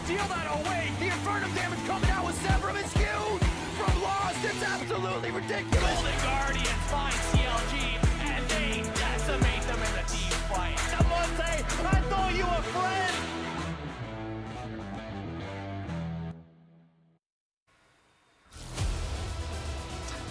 steal that away. The Infernum damage coming out with Severum is huge. From Lost, it's absolutely ridiculous. Golden Guardians find CLG, and they decimate them in the team fight. Namonte, I thought you were friends.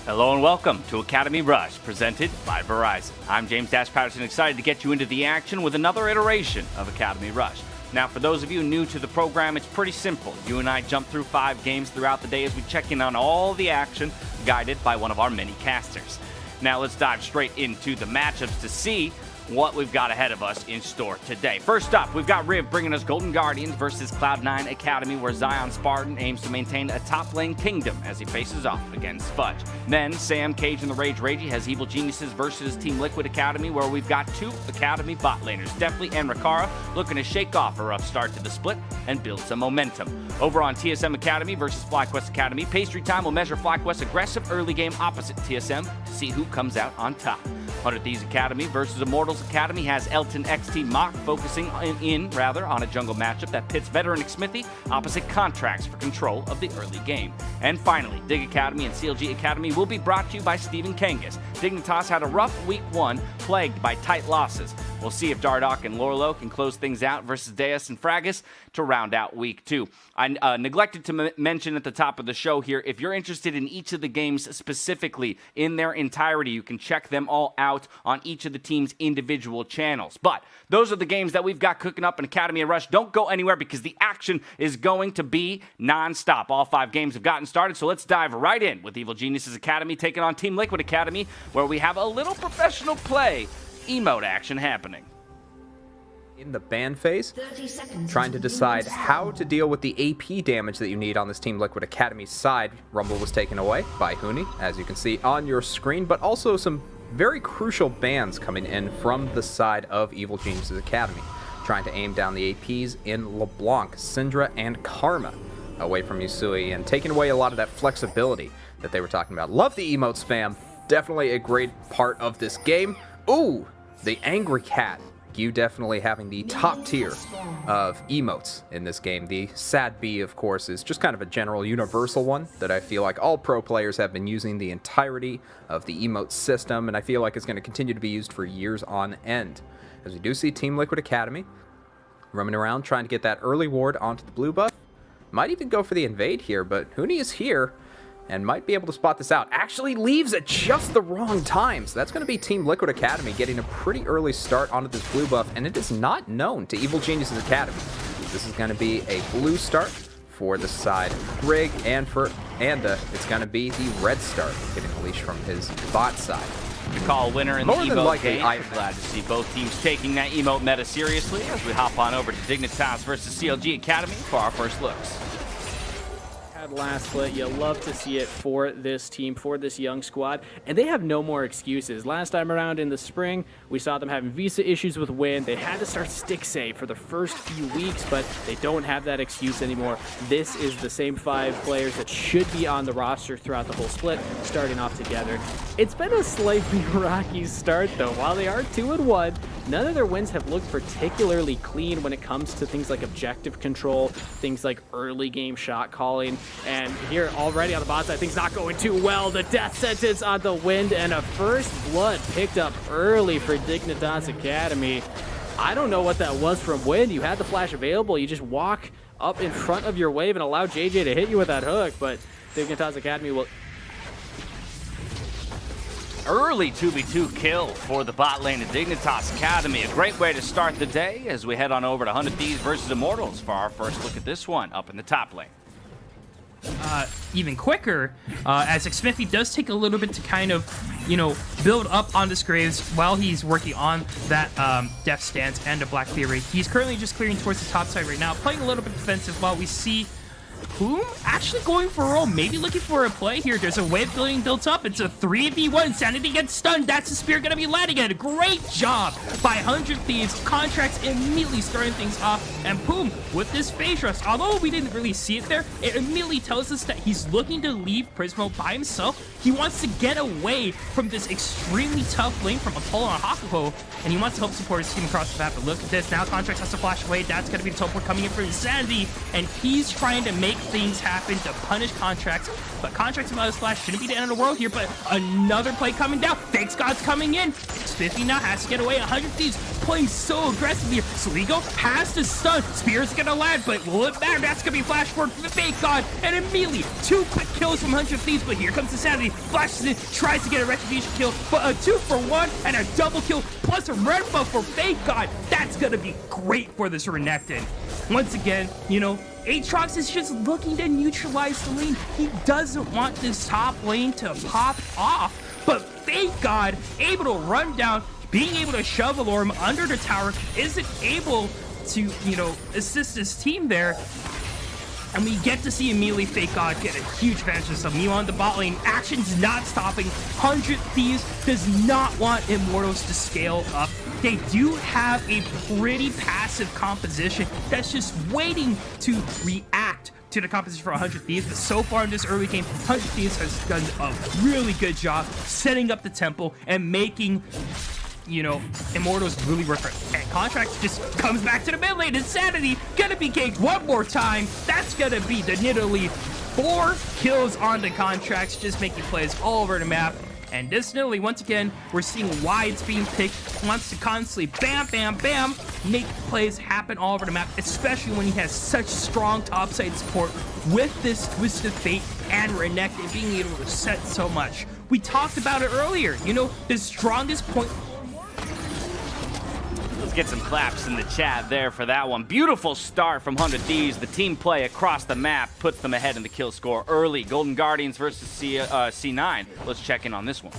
Hello and welcome to Academy Rush, presented by Verizon. I'm James Patterson, excited to get you into the action with another iteration of Academy Rush. Now, for those of you new to the program, it's pretty simple. You and I jump through 5 games throughout the day as we check in on all the action, guided by one of our many casters. Now, let's dive straight into the matchups to see what we've got ahead of us in store today. First up, we've got Riv bringing us Golden Guardians versus Cloud9 Academy, where Zion Spartan aims to maintain a top lane kingdom as he faces off against Fudge. Then Sam Cage and the Rage Ragey has Evil Geniuses versus Team Liquid Academy, where we've got 2 Academy bot laners, Deftly and Rakara, looking to shake off a rough start to the split and build some momentum. Over on TSM Academy versus FlyQuest Academy, Pastry Time will measure FlyQuest's aggressive early game opposite TSM to see who comes out on top. 100 Thieves Academy versus Immortals Academy has Elton XT Mock focusing on a jungle matchup that pits veteran Smithy opposite Contracts for control of the early game. And finally, Dig Academy and CLG Academy will be brought to you by Steven Kangas. Dignitas had a rough week 1, plagued by tight losses. We'll see if Dardoch and Lorlo can close things out versus Deus and Fragus to round out week 2. I neglected to mention at the top of the show here, if you're interested in each of the games specifically in their entirety, you can check them all out on each of the team's individual channels. But those are the games that we've got cooking up in Academy of Rush. Don't go anywhere because the action is going to be non-stop. All 5 games have gotten started, so let's dive right in with Evil Geniuses Academy taking on Team Liquid Academy, where we have a little professional play emote action happening. In the ban phase, trying to decide how to deal with the AP damage that you need on this Team Liquid Academy side. Rumble was taken away by Huni, as you can see on your screen, but also some very crucial bans coming in from the side of Evil Geniuses Academy, trying to aim down the APs in LeBlanc, Syndra, and Karma away from Yusui, and taking away a lot of that flexibility that they were talking about. Love the emote spam. Definitely a great part of this game. Ooh, the Angry Cat. You definitely having the top tier of emotes in this game. The Sad Bee, of course, is just kind of a general universal one that I feel like all pro players have been using the entirety of the emote system, and I feel like it's going to continue to be used for years on end. As we do see Team Liquid Academy roaming around trying to get that early ward onto the blue buff. Might even go for the invade here, but Huni is here and might be able to spot this out. Actually leaves at just the wrong time. So that's going to be Team Liquid Academy getting a pretty early start onto this blue buff, and it is not known to Evil Geniuses Academy. This is going to be a blue start for the side of Rig, and for Anda, it's going to be the red start, getting a leash from his bot side. You call a winner in the More than emote likely, game. I'm glad to see both teams taking that emote meta seriously as we hop on over to Dignitas versus CLG Academy for our first looks. Last split, you love to see it for this team, for this young squad, and they have no more excuses. Last time around in the spring, we saw them having visa issues with Wind. They had to start stick save for the first few weeks, but they don't have that excuse anymore. This is the same 5 players that should be on the roster throughout the whole split, starting off together. It's been a slightly rocky start, though. While they are 2-1, none of their wins have looked particularly clean when it comes to things like objective control, things like early game shot calling. And here already on the bot side, things not going too well. The death sentence on the Wind, and a first blood picked up early for Dignitas Academy. I don't know what that was from Wind. You had the flash available. You just walk up in front of your wave and allow JJ to hit you with that hook, but Dignitas Academy will... Early 2v2 kill for the bot lane of Dignitas Academy. A great way to start the day as we head on over to 100 Thieves versus Immortals for our first look at this one up in the top lane. Even quicker, as Smithy does take a little bit to kind of, build up on this Graves while he's working on that Death Stance and a Black Fury. He's currently just clearing towards the top side right now, playing a little bit defensive while we see Whom actually going for a roll, maybe looking for a play here. There's a wave building built up. It's a 3v1. Sanity gets stunned. That's the spear gonna be landing it. Great job by 100 Thieves. Contracts immediately starting things off and boom, with this phase rush, although we didn't really see it there, it immediately tells us that he's looking to leave Prismo by himself. He wants to get away from this extremely tough lane from Apollo and Hakuho, and he wants to help support his team across the map. But look at this, now Contracts has to flash away. That's going to be the teleport coming in for Insanity, and he's trying to make things happen to punish Contracts. But Contracts without his flash shouldn't be the end of the world here, but another play coming down. Thanks God's coming in. Spiffy now has to get away. 100 Thieves playing so aggressive here. Sligo has to stun. Spear's gonna land, but will it matter? That's gonna be flash for Fake God, and immediately 2 quick kills from 100 Thieves, but here comes Insanity. Flashes in, tries to get a retribution kill, but a 2-for-1 and a double kill, plus a red buff for Fake God. That's gonna be great for this Renekton. Once again, you know, Aatrox is just looking to neutralize the lane. He doesn't want this top lane to pop off. But Fake God, able to run down, being able to shove Alorm under the tower, isn't able to, you know, assist his team there. And we get to see immediately Fake God get a huge advantage of some. Meanwhile, on the bot lane, action's not stopping. 100 Thieves does not want Immortals to scale up. They do have a pretty passive composition that's just waiting to react to the composition for 100 Thieves, but so far in this early game, 100 Thieves has done a really good job setting up the temple and making, you know, Immortals really work for it. And Contract just comes back to the mid lane. Insanity gonna be caked one more time. That's gonna be the Nidalee. 4 kills on the Contracts, just making plays all over the map. And this Nidalee, once again, we're seeing wides being picked, wants to constantly bam, bam, bam, make plays happen all over the map, especially when he has such strong topside support with this Twisted Fate and Renekton being able to set so much. We talked about it earlier, you know, the strongest point. Let's get some claps in the chat there for that one. Beautiful start from 100 Thieves. The team play across the map puts them ahead in the kill score early. Golden Guardians versus C9. Let's check in on this one.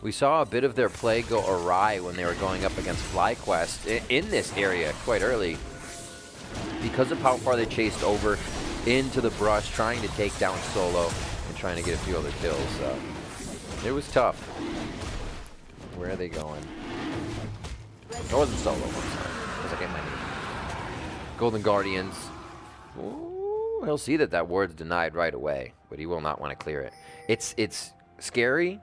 We saw a bit of their play go awry when they were going up against FlyQuest in this area quite early because of how far they chased over into the brush, trying to take down Solo and trying to get a few other kills. It was tough. Where are they going? It wasn't Solo. It was like Golden Guardians. Ooh, he'll see that word's denied right away, but he will not want to clear it. It's scary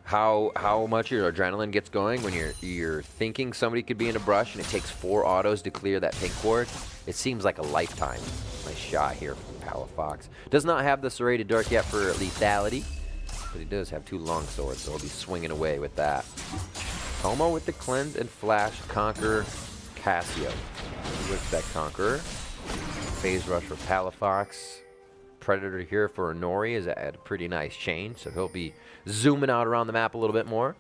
how much your adrenaline gets going when you're thinking somebody could be in a brush and it takes 4 autos to clear that pink ward. It seems like a lifetime. Nice shot here from Palafox. Does not have the Serrated Dirk yet for lethality, but he does have 2 long swords, so he'll be swinging away with that. Tomo with the cleanse and flash, Conqueror, Cassio. With that Conqueror. Phase rush for Palafox. Predator here for Nori is at a pretty nice chain, so he'll be zooming out around the map a little bit more.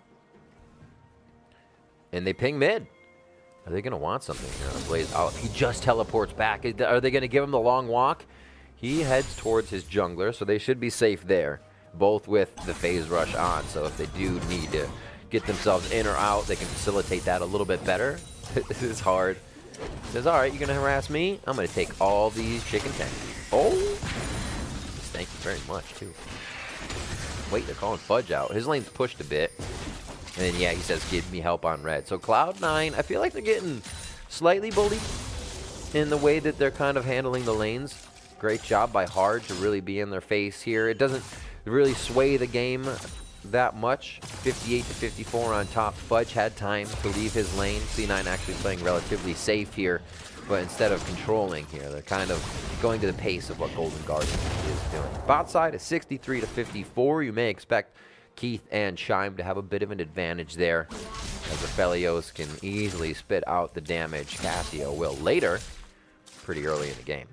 And they ping mid. Are they going to want something here? Blaze out. He just teleports back. Are they going to give him the long walk? He heads towards his jungler, so they should be safe there. Both with the phase rush on, so if they do need to get themselves in or out, they can facilitate that a little bit better. This is hard. He says, all right, you're going to harass me? I'm going to take all these chicken tanks. Oh! Thank you very much, too. Wait, they're calling Fudge out. His lane's pushed a bit. And yeah, he says, give me help on red. So Cloud9, I feel like they're getting slightly bullied in the way that they're kind of handling the lanes. Great job by Hard to really be in their face here. It doesn't really sway the game that much. 58 to 54 on top. Fudge had time to leave his lane. C9 actually playing relatively safe here, but instead of controlling here, they're kind of going to the pace of what Golden Guardian is doing. Bot side is 63 to 54. You may expect Keith and Shime to have a bit of an advantage there, as Aphelios can easily spit out the damage. Cassio will later, pretty early in the game.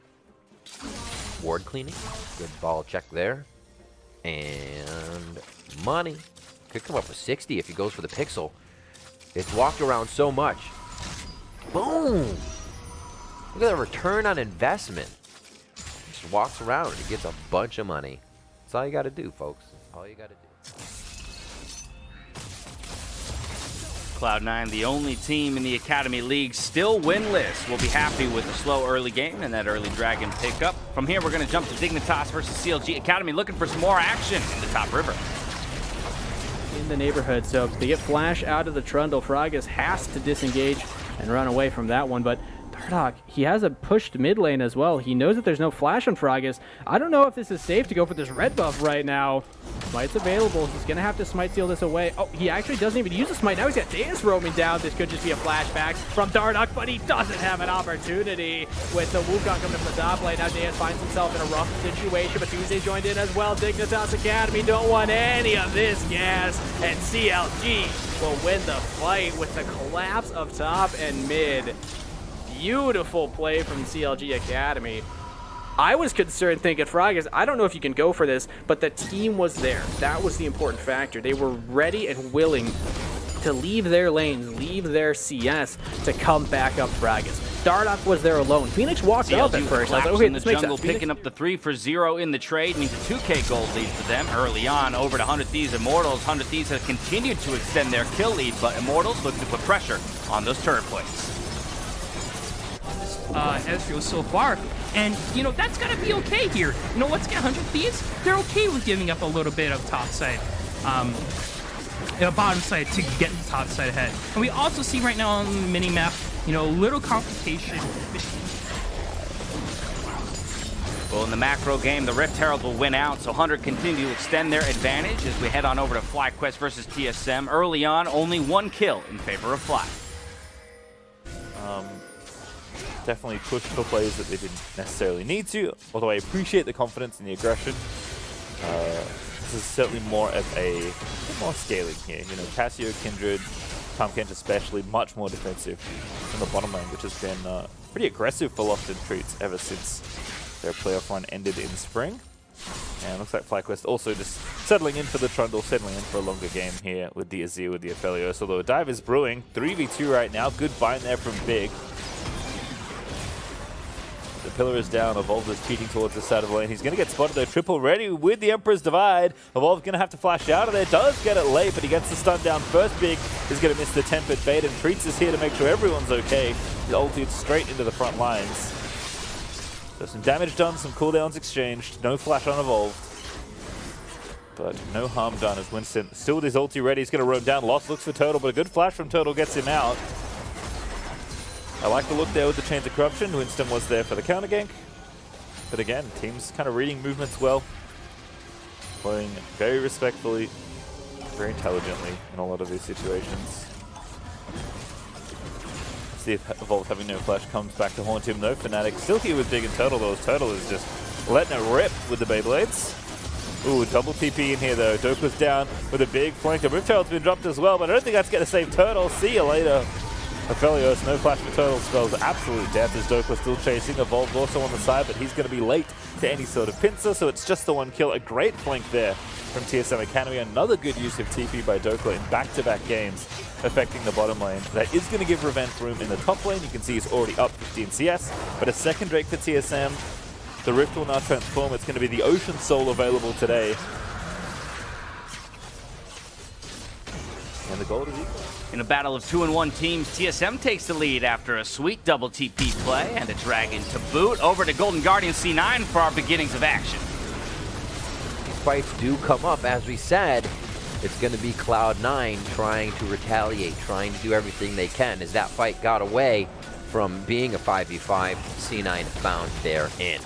Ward cleaning, good ball check there. And money. Could come up with 60 if he goes for the pixel. It's walked around so much. Boom! Look at the return on investment. Just walks around and he gets a bunch of money. That's all you got to do, folks. That's all you got to do. Cloud9, the only team in the Academy League still winless. We'll be happy with a slow early game and that early Dragon pickup. From here, we're going to jump to Dignitas versus CLG. Academy looking for some more action in the top river. In the neighborhood, so they get Flash out of the Trundle. Frogus has to disengage and run away from that one. But Dardoch, he has a pushed mid lane as well. He knows that there's no flash on Froggus. I don't know if this is safe to go for this red buff right now. Smite's available. He's going to have to smite steal this away. Oh, he actually doesn't even use a smite. Now he's got Deus roaming down. This could just be a flashback from Dardoch, but he doesn't have an opportunity with the Wukong coming from the top lane. Now Deus finds himself in a rough situation, but Tuesday joined in as well. Dignitas Academy don't want any of this gas, and CLG will win the fight with the collapse of top and mid. Beautiful play from CLG Academy. I was concerned thinking, Froggus, I don't know if you can go for this, but the team was there. That was the important factor. They were ready and willing to leave their lanes, leave their CS to come back up Froggus. Dardoch was there alone. Phoenix walked up at first. I was like, okay, in the this makes jungle, sense. picking up the 3-for-0 in the trade, means a 2K gold lead for them early on over to 100 Thieves Immortals. 100 Thieves have continued to extend their kill lead, but Immortals looking to put pressure on those turret plates. Ezreal so far, and you know that's gonna be okay here. You know, let's get 100 Thieves. They're okay with giving up a little bit of top side, bottom side to get the top side ahead. And we also see right now on the mini map, you know, a little complication. Well, in the macro game, the Rift Herald will win out, so 100 continue to extend their advantage as we head on over to FlyQuest versus TSM. Early on, only one kill in favor of Fly. Definitely pushed for plays that they didn't necessarily need to, although I appreciate the confidence and the aggression. This is certainly more of a more scaling here. You know, Cassio, Kindred, Tom Kent especially, much more defensive in the bottom lane, which has been pretty aggressive for Lofted Treats ever since their playoff run ended in spring. And looks like FlyQuest also just settling in for the Trundle, settling in for a longer game here with the Azir, with the Aphelios. Although a dive is brewing, 3v2 right now, good bind there from Big. The pillar is down. Evolve is cheating towards the side of the lane. He's going to get spotted though. Triple ready with the Emperor's Divide. Evolve going to have to flash out of there. Does get it late, but he gets the stun down first. Big is going to miss the tempered bait, and Treats is here to make sure everyone's okay. He's ulted straight into the front lines. So some damage done, some cooldowns exchanged. No flash on Evolved. But no harm done as Winston still with his ulti ready. He's going to roam down. Lost looks for Turtle, but a good flash from Turtle gets him out. I like the look there with the Chains of Corruption. Winston was there for the counter gank. But again, teams kind of reading movements well. Playing very respectfully, very intelligently in a lot of these situations. See if Evolve having no flash comes back to haunt him though. Fnatic still here with Big and Turtle though. Turtle is just letting it rip with the Beyblades. Ooh, double TP in here though. Doku's down with a big flank. The Rift Herald's been dropped as well, but I don't think that's going to save Turtle. See you later. Aphelios, no flash for Turtle, spells absolute death as Doku still chasing. Evolve also on the side, but he's going to be late to any sort of pincer, so it's just the one kill. A great flank there from TSM Academy. Another good use of TP by Doku in back-to-back games, affecting the bottom lane. That is going to give Revenge room in the top lane. You can see he's already up 15 CS, but a second Drake for TSM. The Rift will now transform. It's going to be the Ocean Soul available today. And the gold is equal. In a battle of 2-1 teams, TSM takes the lead after a sweet double TP play and a dragon to boot. Over to Golden Guardian C9 for our beginnings of action. These fights do come up, as we said. It's going to be Cloud9 trying to retaliate, trying to do everything they can. As that fight got away from being a 5v5, C9 found their in.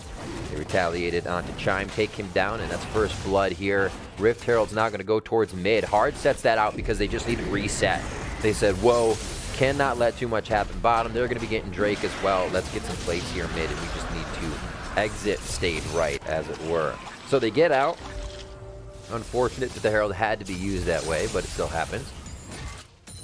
They retaliated onto Chime, take him down, and that's first blood here. Rift Herald's now going to go towards mid. Hard sets that out because they just need to reset. They said, whoa, cannot let too much happen bottom. They're going to be getting Drake as well. Let's get some plays here mid, and we just need to exit stage right, as it were. So they get out. Unfortunate that the Herald had to be used that way, but it still happens.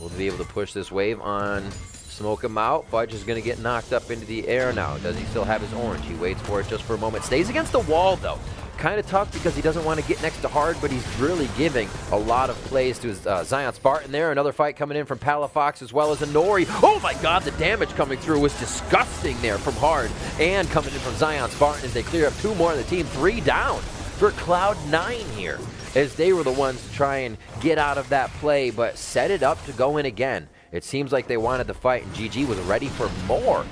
We'll be able to push this wave on, smoke him out. Fudge is going to get knocked up into the air now. Does he still have his orange? He waits for it just for a moment. Stays against the wall, though. Kind of tough because he doesn't want to get next to Hard, but he's really giving a lot of plays to his Zion Spartan there. Another fight coming in from Palafox as well as a Nori. Oh my god, the damage coming through was disgusting there from Hard. And coming in from Zion Spartan as they clear up two more of the team. 3 down for Cloud9 here, as they were the ones to try and get out of that play, but set it up to go in again. It seems like they wanted the fight, and GG was ready for more.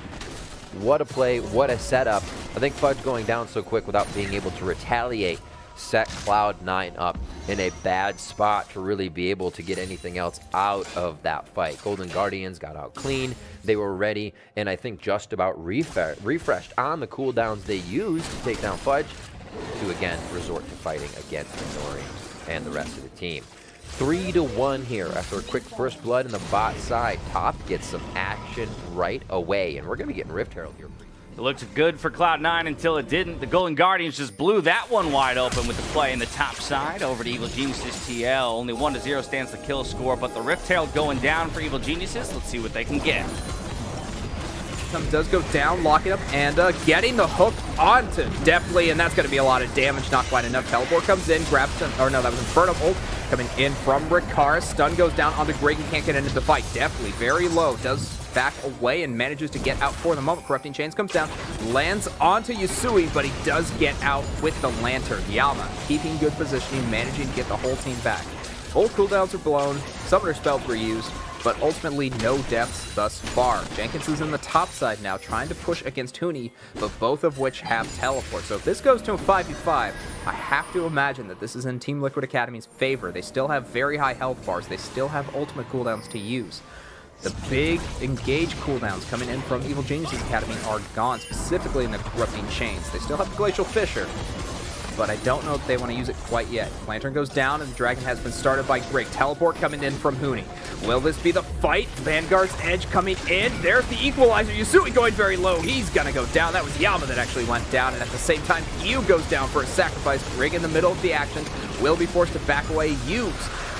What a play, what a setup. I think Fudge going down so quick without being able to retaliate set Cloud9 up in a bad spot to really be able to get anything else out of that fight. Golden Guardians got out clean. They were ready, and I think just about refreshed on the cooldowns they used to take down Fudge to again resort to fighting against Minori and the rest of the team. 3-1 here after a quick first blood in the bot side. Top gets some action right away, and we're going to be getting Rift Herald here. It looked good for Cloud9 until it didn't. The Golden Guardians just blew that one wide open with the play in the top side over to Evil Geniuses TL. Only 1-0 stands the kill score, but the Rift Herald going down for Evil Geniuses. Let's see what they can get. Does go down, locking up, and getting the hook onto Deftly, and that's going to be a lot of damage. Not quite enough. Teleport comes in, grabs him, or no, that was Inferno ult coming in from Ricard. Stun goes down onto Greg. He can't get into the fight. Deftly very low, does back away and manages to get out for the moment. Corrupting Chains comes down, lands onto Yasui, but he does get out with the Lantern. Yama keeping good positioning, managing to get the whole team back. Both cooldowns are blown, summoner spells were used, but ultimately no deaths thus far. Jenkins is in the top side now, trying to push against Huni, but both of which have teleport. So if this goes to a 5v5, I have to imagine that this is in Team Liquid Academy's favor. They still have very high health bars. They still have ultimate cooldowns to use. The big engage cooldowns coming in from Evil Geniuses Academy are gone, specifically in the Corrupting Chains. They still have the Glacial Fissure, but I don't know if they want to use it quite yet. Lantern goes down, and the Dragon has been started by Greg. Teleport coming in from Huni. Will this be the fight? Vanguard's Edge coming in. There's the equalizer. Yasui going very low. He's going to go down. That was Yama that actually went down, and at the same time, Yu goes down for a sacrifice. Greg in the middle of the action will be forced to back away, use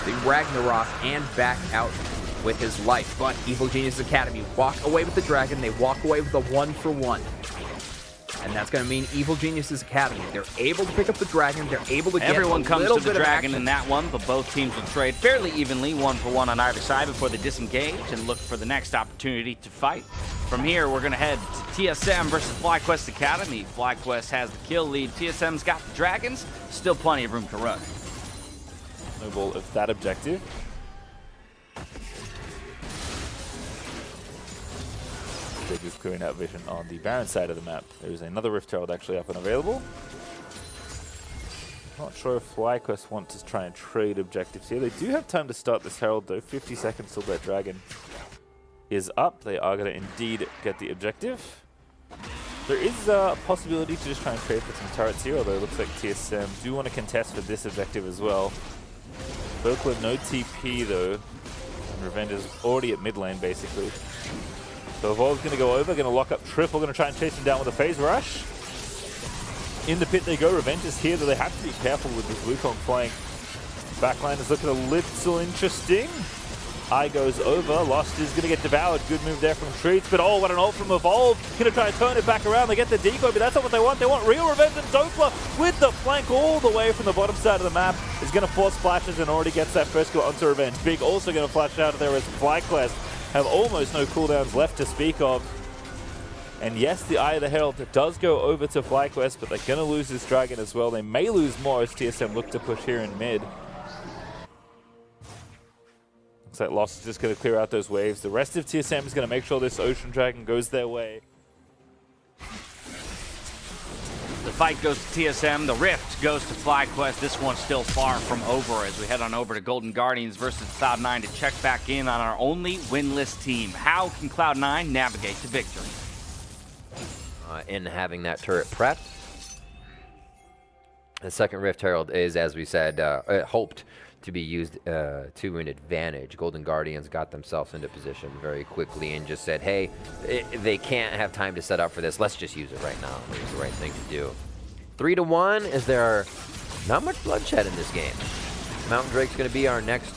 the Ragnarok, and back out with his life. But Evil Genius Academy walk away with the Dragon. They walk away with a 1-for-1. And that's going to mean Evil Geniuses Academy. They're able to pick up the Dragon. They're able to get Everyone a comes little to the bit of Dragon action. in that one, but both teams will trade fairly evenly, 1-for-1 on either side before they disengage and look for the next opportunity to fight. From here, we're going to head to TSM versus FlyQuest Academy. FlyQuest has the kill lead. TSM's got the Dragons. Still plenty of room to run. No ball of that objective. They're just clearing out vision on the Baron side of the map. There's another Rift Herald actually up and available. Not sure if FlyQuest want to try and trade objectives here. They do have time to start this Herald though. 50 seconds till their Dragon is up. They are going to indeed get the objective. There is a possibility to just try and trade for some turrets here, although it looks like TSM do want to contest for this objective as well. Berkler no TP though, and Revenge is already at mid lane basically. So Evolve's going to go over, going to lock up Triple, going to try and chase him down with a phase rush. In the pit they go. Revenge is here, though they have to be careful with this Wukong flank. Backline is looking a little interesting. Eye goes over. Lost is going to get devoured. Good move there from Treats, but oh, what an ult from Evolve. Going to try and turn it back around. They get the decoy, but that's not what they want. They want real Revenge, and Doppler with the flank all the way from the bottom side of the map is going to force flashes and already gets that first kill onto Revenge. Big also going to flash out of there as FlyQuest have almost no cooldowns left to speak of. And yes, the Eye of the Herald does go over to FlyQuest, but they're going to lose this Dragon as well. They may lose more as TSM look to push here in mid. Looks like Lost is just going to clear out those waves. The rest of TSM is going to make sure this Ocean Dragon goes their way. The fight goes to TSM, the Rift goes to FlyQuest. This one's still far from over as we head on over to Golden Guardians versus Cloud9 to check back in on our only winless team. How can Cloud9 navigate to victory? In having that turret prepped. The second Rift Herald is, as we said, hoped to be used to an advantage. Golden Guardians got themselves into position very quickly and just said, hey, they can't have time to set up for this. Let's just use it right now. It was the right thing to do. 3-1 is there not much bloodshed in this game. Mountain Drake's going to be our next.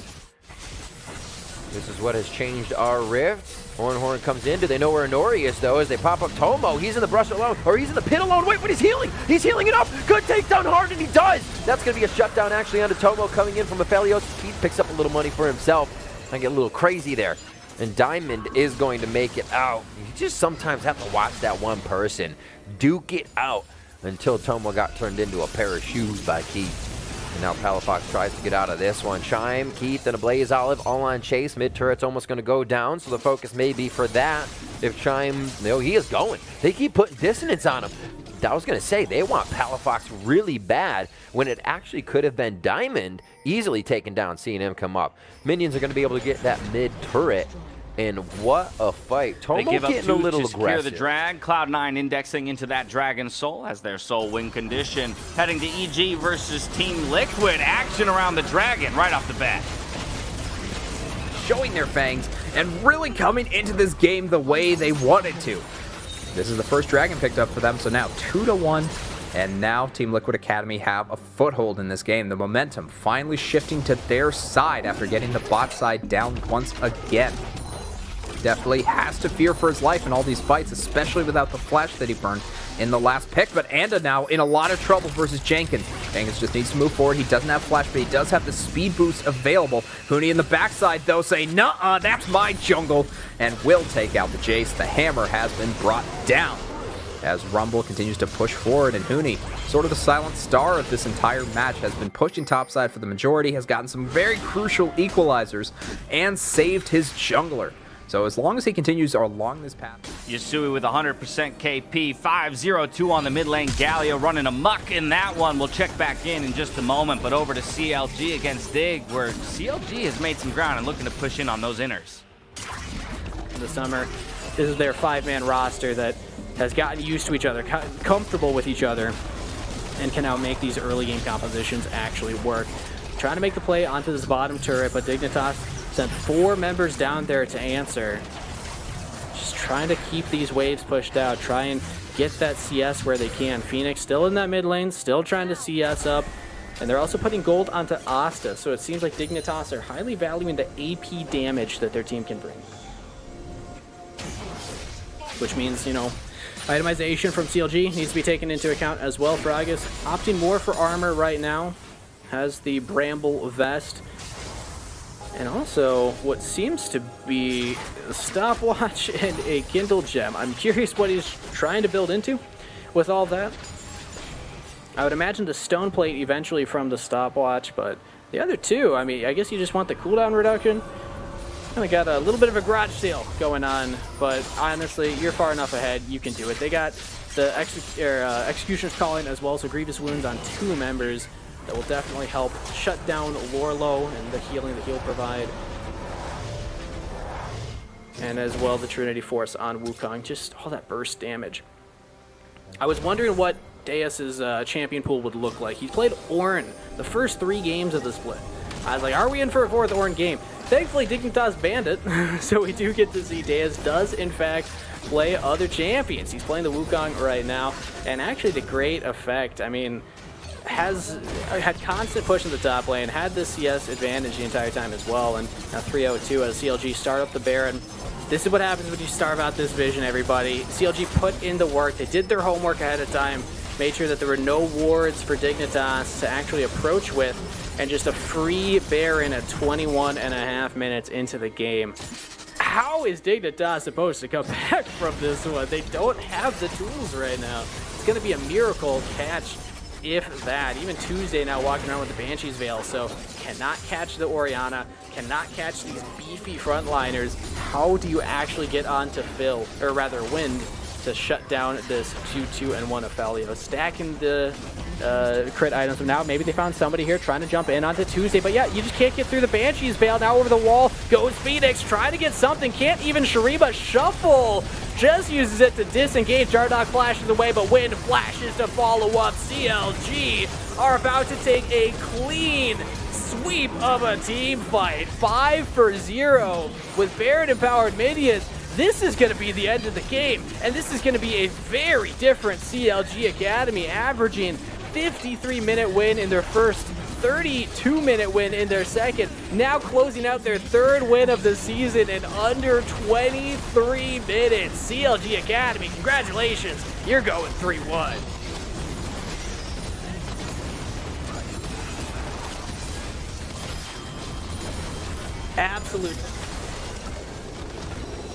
This is what has changed our Rift. Horn comes in. Do they know where Inori is, though, as they pop up Tomo? He's in the brush alone, or he's in the pit alone. Wait, but he's healing. He's healing it up. Good takedown hard, and he does. That's going to be a shutdown, actually, onto Tomo coming in from Aphelios. He picks up a little money for himself. I get a little crazy there. And Diamond is going to make it out. You just sometimes have to watch that one person duke it out until Tomo got turned into a pair of shoes by Keith. And now Palafox tries to get out of this one. Chime, Keith, and a Blaze Olive all on chase. Mid-turret's almost going to go down, so the focus may be for that. If Chime, no, he is going. They keep putting dissonance on him. I was going to say, they want Palafox really bad when it actually could have been Diamond easily taken down, seeing him come up. Minions are going to be able to get that mid turret. And what a fight. They Tomo give up getting a two little to secure aggressive. the drag. Cloud9 indexing into that Dragon Soul as their sole win condition. Heading to EG versus Team Liquid. Action around the Dragon right off the bat. Showing their fangs and really coming into this game the way they wanted to. This is the first Dragon picked up for them, so now 2-1. And now Team Liquid Academy have a foothold in this game. The momentum finally shifting to their side after getting the bot side down once again. Definitely has to fear for his life in all these fights, especially without the flash that he burned in the last pick. But Anda now in a lot of trouble versus Jenkins. Jenkins just needs to move forward. He doesn't have flash, but he does have the speed boost available. Huni in the backside, though, say, nuh-uh, that's my jungle, and will take out the Jace. The hammer has been brought down as Rumble continues to push forward, and Huni, sort of the silent star of this entire match, has been pushing topside for the majority, has gotten some very crucial equalizers, and saved his jungler. So as long as he continues along this path. Yasui with 100% KP, 5-0-2 on the mid lane. Gallia running amok in that one. We'll check back in just a moment, but over to CLG against Dig, where CLG has made some ground and looking to push in on those inners. In the summer, this is their 5-man roster that has gotten used to each other, comfortable with each other, and can now make these early game compositions actually work. Trying to make the play onto this bottom turret, but Dignitas sent 4 members down there to answer. Just trying to keep these waves pushed out, try and get that CS where they can. Phoenix still in that mid lane, still trying to CS up, and they're also putting gold onto Asta, so it seems like Dignitas are highly valuing the AP damage that their team can bring. Which means, you know, itemization from CLG needs to be taken into account as well. Fragus opting more for armor right now, has the Bramble vest, and also what seems to be a stopwatch and a Kindle gem. I'm curious what he's trying to build into with all that. I would imagine the stone plate eventually from the stopwatch, but the other two, I mean, I guess you just want the cooldown reduction. Kind of got a little bit of a garage sale going on, but honestly, you're far enough ahead, you can do it. They got the Executioner's Calling as well as a Grievous Wounds on 2 members. That will definitely help shut down Lorlo and the healing that he'll provide. And as well the Trinity Force on Wukong, just all that burst damage. I was wondering what Deus's champion pool would look like. He played Ornn the first 3 games of the split. I was like, are we in for a 4th Ornn game? Thankfully, Dignitas banned it, so we do get to see Deus does, in fact, play other champions. He's playing the Wukong right now, and actually to great effect. I mean, has had constant push in the top lane, had the CS advantage the entire time as well, and now 3-0-2 as CLG start up the Baron. This is what happens when you starve out this vision, everybody. CLG put in the work, they did their homework ahead of time, made sure that there were no wards for Dignitas to actually approach with, and just a free Baron at 21.5 minutes into the game. How is Dignitas supposed to come back from this one? They don't have the tools right now. It's going to be a miracle catch, if that. Even Tuesday now walking around with the Banshee's Veil, so cannot catch the Orianna, cannot catch these beefy frontliners. How do you actually get onto Phil, or rather Wind, to shut down this 2-2-1 Ophelio? Stacking the crit items. Now maybe they found somebody here trying to jump in onto Tuesday, but yeah, you just can't get through the Banshee's Veil. Now over the wall goes Phoenix, trying to get something, can't even. Shuriba Shuffle just uses it to disengage. Jardok flashes away, but Wind flashes to follow up. CLG are about to take a clean sweep of a team fight. 5-0 with Baron empowered minions. This is going to be the end of the game, and this is going to be a very different CLG Academy, averaging 53-minute win in their first, 32-minute win in their second, now closing out their 3rd win of the season in under 23 minutes. CLG Academy, congratulations, you're going 3-1. Absolute.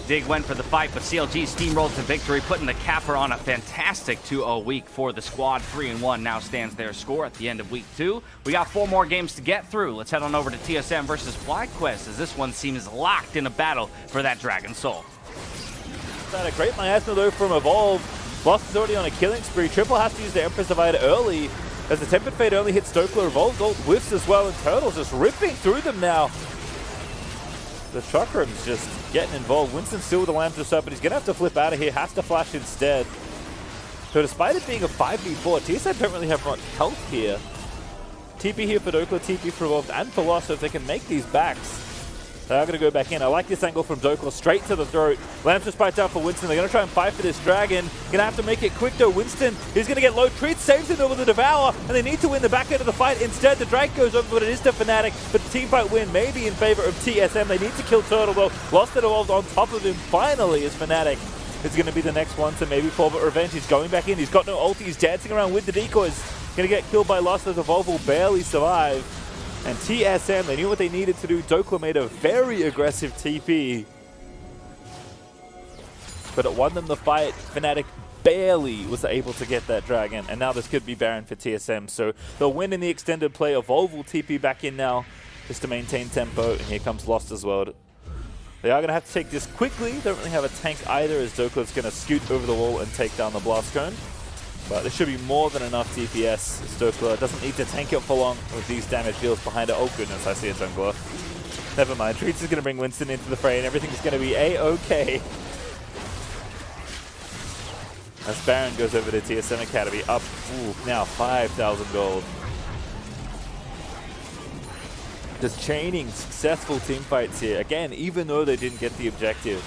Dig went for the fight, but CLG steamrolled to victory, putting the capper on a fantastic 2-0 week for the squad. 3-1 now stands their score at the end of week 2. We got 4 more games to get through. Let's head on over to TSM versus FlyQuest, as this one seems locked in a battle for that Dragon Soul. That a great miasma though from Evolve. Lost is already on a killing spree. Triple has to use the Empress Divide early, as the Tempered Fate only hits Stokeler. Evolved ult whiffs as well, and Turtle's just ripping through them now. The Chakram's just getting involved. Winston's still with the Lamb just up, but he's going to have to flip out of here. Has to flash instead. So despite it being a 5v4, TSM don't really have much health here. TP here for Dokla, TP for Evolved, and for Lost, so if they can make these backs, they are going to go back in. I like this angle from Dokla, straight to the throat. Lamb's just bites out for Winston. They're going to try and fight for this dragon. Going to have to make it quick though. Winston is going to get low. Treat saves it over the Devour, and they need to win the back end of the fight. Instead, the Drake goes over, but it is to Fnatic. But the team fight win may be in favor of TSM. They need to kill Turtle though. Lost and Evolved on top of him finally is Fnatic. Is going to be the next one to maybe fall, but Revenge. He's going back in. He's got no ulti. He's dancing around with the decoys. Going to get killed by Lost as Evolve will barely survive. And TSM, they knew what they needed to do. Dokla made a very aggressive TP. But it won them the fight. Fnatic barely was able to get that dragon. And now this could be Baron for TSM. So they'll win in the extended play. Evolve will TP back in now just to maintain tempo. And here comes Lost as well. They are going to have to take this quickly. Don't really have a tank either, as Dokla's going to scoot over the wall and take down the Blast Cone. But there should be more than enough DPS. Stokler doesn't need to tank it for long with these damage deals behind it. Oh goodness, I see a jungler. Never mind, Treats is going to bring Winston into the fray and everything's going to be A-okay. As Baron goes over to TSM Academy, up now 5,000 gold. Just chaining successful team fights here. Again, even though they didn't get the objective.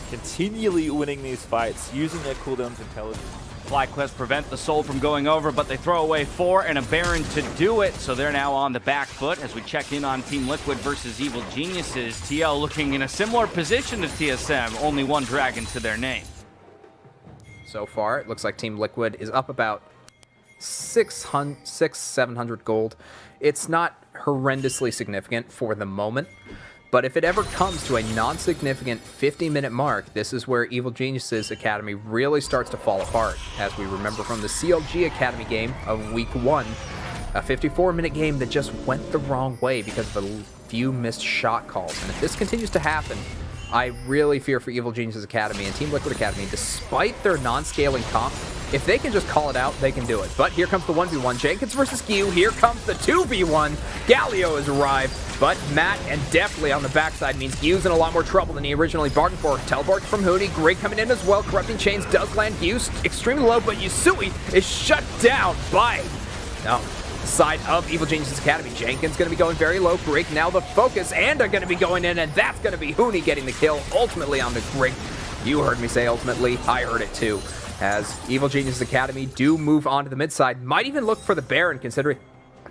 Continually winning these fights, using their cooldowns intelligently. FlyQuest prevent the Soul from going over, but they throw away 4 and a Baron to do it, so they're now on the back foot as we check in on Team Liquid versus Evil Geniuses. TL looking in a similar position to TSM, only 1 dragon to their name. So far, it looks like Team Liquid is up about 700 gold. It's not horrendously significant for the moment, but if it ever comes to a non-significant 50-minute mark, this is where Evil Geniuses Academy really starts to fall apart. As we remember from the CLG Academy game of Week 1, a 54-minute game that just went the wrong way because of a few missed shot calls. And if this continues to happen, I really fear for Evil Geniuses Academy and Team Liquid Academy. Despite their non-scaling comp, if they can just call it out, they can do it. But here comes the 1v1. Jenkins versus Q. Here comes the 2v1. Galio has arrived, but Matt and definitely on the backside means Q's in a lot more trouble than he originally bargained for. Teleport from Hootie. Great coming in as well. Corrupting Chains does land Q. Extremely low, but Yusui is shut down by... No. Side of Evil Geniuses Academy. Jenkins going to be going very low. Greg now the focus, and are going to be going in, and that's going to be Hootie getting the kill ultimately on the Greg. You heard me say ultimately. I heard it too. As Evil Geniuses Academy do move on to the mid side, might even look for the Baron considering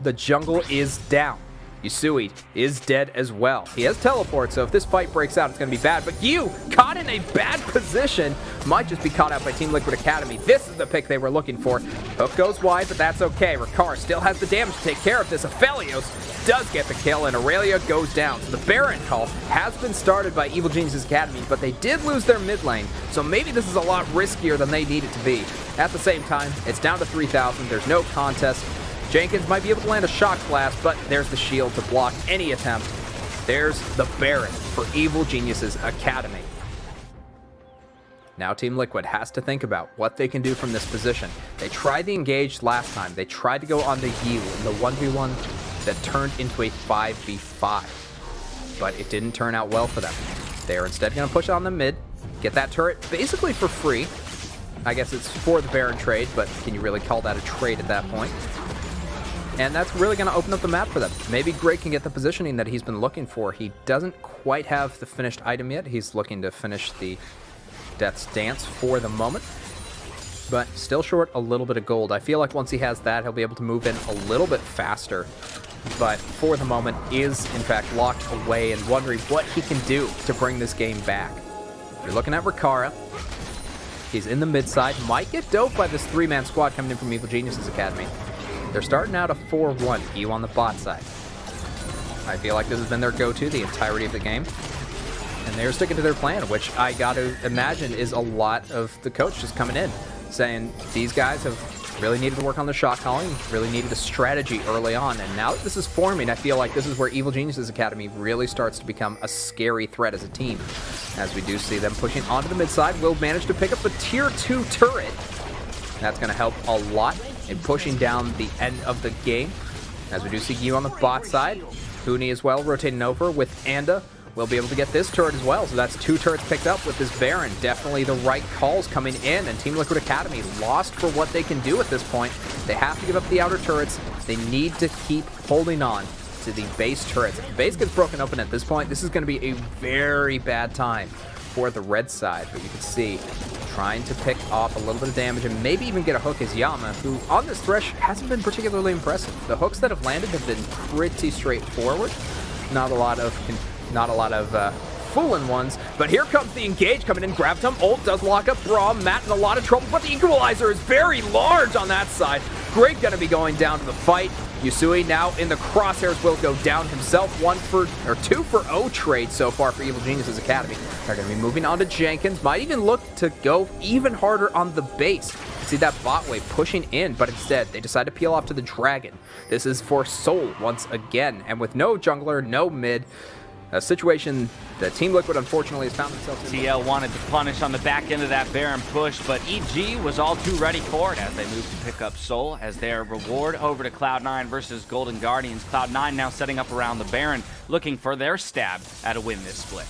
the jungle is down. Yusui is dead as well. He has teleport, so if this fight breaks out, it's going to be bad. But you, caught in a bad position, might just be caught out by Team Liquid Academy. This is the pick they were looking for. Hook goes wide, but that's okay. Ricard still has the damage to take care of this. Aphelios does get the kill, and Aurelia goes down. So the Baron call has been started by Evil Geniuses Academy, but they did lose their mid lane, so maybe this is a lot riskier than they need it to be. At the same time, it's down to 3,000. There's no contest. Jenkins might be able to land a shock blast, but there's the shield to block any attempt. There's the Baron for Evil Geniuses Academy. Now Team Liquid has to think about what they can do from this position. They tried the engage last time. They tried to go on the Yu in the 1v1 that turned into a 5v5. But it didn't turn out well for them. They're instead going to push on the mid, get that turret basically for free. I guess it's for the Baron trade, but can you really call that a trade at that point? And that's really going to open up the map for them. Maybe Greg can get the positioning that he's been looking for. He doesn't quite have the finished item yet. He's looking to finish the Death's Dance for the moment, but still short a little bit of gold. I feel like once he has that, he'll be able to move in a little bit faster, but for the moment is in fact locked away and wondering what he can do to bring this game back. You're looking at Ricard. He's in the mid side, might get doped by this 3-man squad coming in from Evil Geniuses Academy. They're starting out a 4-1, EU on the bot side. I feel like this has been their go-to the entirety of the game. And they're sticking to their plan, which I got to imagine is a lot of the coach just coming in, saying these guys have Really needed to work on the shot calling, really needed a strategy early on, and now that this is forming, I feel like this is where Evil Geniuses Academy really starts to become a scary threat as a team. As we do see them pushing onto the mid side, will manage to pick up a tier 2 turret. That's going to help a lot in pushing down the end of the game. As we do see you on the bot side, Huni as well rotating over with Anda. We'll be able to get this turret as well, so that's 2 turrets picked up with this Baron. Definitely the right calls coming in, and Team Liquid Academy lost for what they can do at this point. They have to give up the outer turrets. They need to keep holding on to the base turrets. If the base gets broken open at this point, this is going to be a very bad time for the red side. But you can see, trying to pick off a little bit of damage and maybe even get a hook is Yama, who on this Thresh hasn't been particularly impressive. The hooks that have landed have been pretty straightforward. Not a lot of fooling ones, but here comes the engage coming in. Gravitum ult does lock up Braum. Matt in a lot of trouble, but the equalizer is very large on that side. Great gonna be going down to the fight. Yusui now in the crosshairs, will go down himself. 2 for O trade so far for Evil Geniuses Academy. They're gonna be moving on to Jenkins. Might even look to go even harder on the base. See that bot wave pushing in, but instead they decide to peel off to the Dragon. This is for Soul once again, and with no jungler, no mid, a situation that Team Liquid unfortunately has found themselves in. TL wanted to punish on the back end of that Baron push, but EG was all too ready for it as they moved to pick up Soul as their reward over to Cloud9 versus Golden Guardians. Cloud9 now setting up around the Baron, looking for their stab at a win this split.